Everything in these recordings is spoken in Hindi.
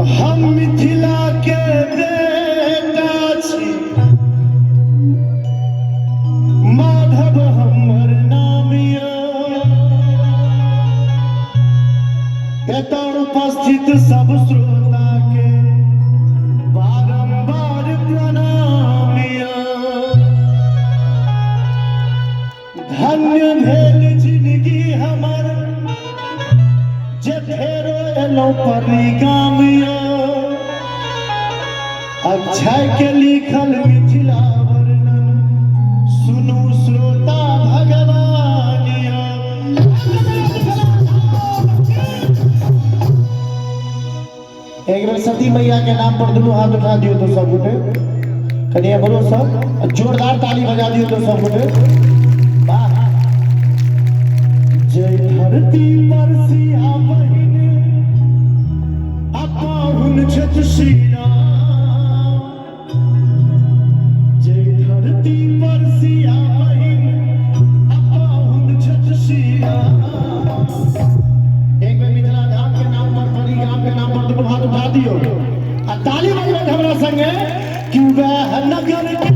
हम मिथिला के बेटा छी, माधव हमर नाम एतऽ उपस्थित सब श्रोता के बारंबार प्रणाम। धन्य भेल जिंदगी हमर जे फेरो एलौं परी गाम। अक्षय के लिखल मिथिला वर्णन सुनू श्रोता भगवान। एक बार सती मैया के नाम पर दोनों हाथ उठा दियो तो सब गोटे, कनिया बोलो सब, जोरदार ताली बजा दियो तो सब गोटे। जय धरती पर सिया बहिन अपाहुन छत श्री राम। जय धरती पर सिया बहिन अपाहुन छत श्री राम। एक बार मिथिला धाम के नाम पर परी गाम के नाम पर दोनों हाथ उठा दियो आ ताली बजबे हमरा संगे कि वह नगर के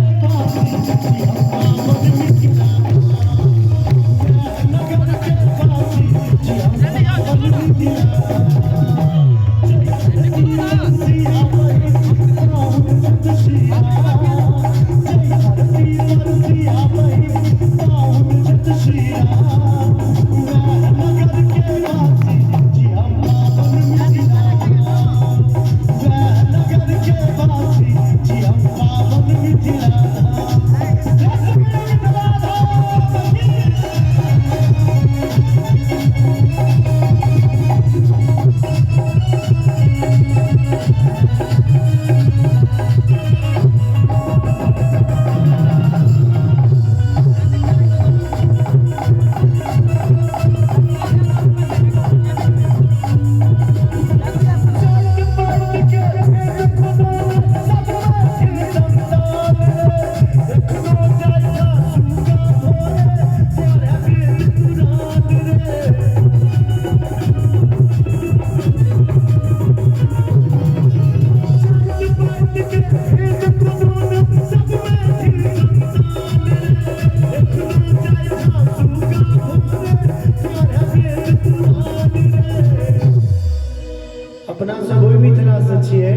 अपना सब मिथिला से छिए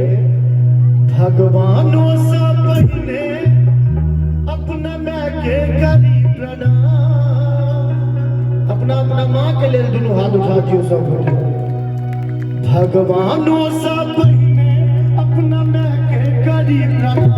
भगवानो से पहिने अपना माँ के करी प्रणाम। अपना माँ के लिए दोनों हाथ उठा दियो सब गोटे। भगवानो से पहिने अपना माँ के करी प्रणाम।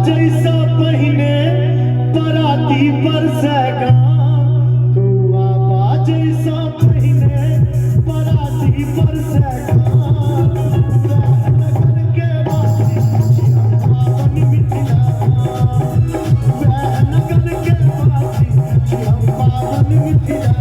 जैसा पहिने पराती पर सगा कौआ बा जैसा पहिने पराती पर सगा नगर के वासी अपन मिथिला नगर के वासी अपन मिथिला।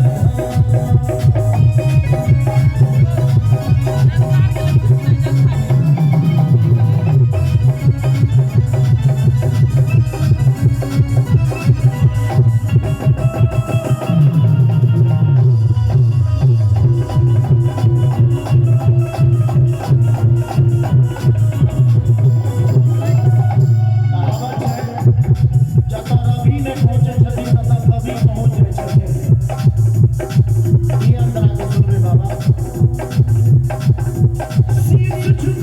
ये अंदर आके सुन रे बाबा शीश झुका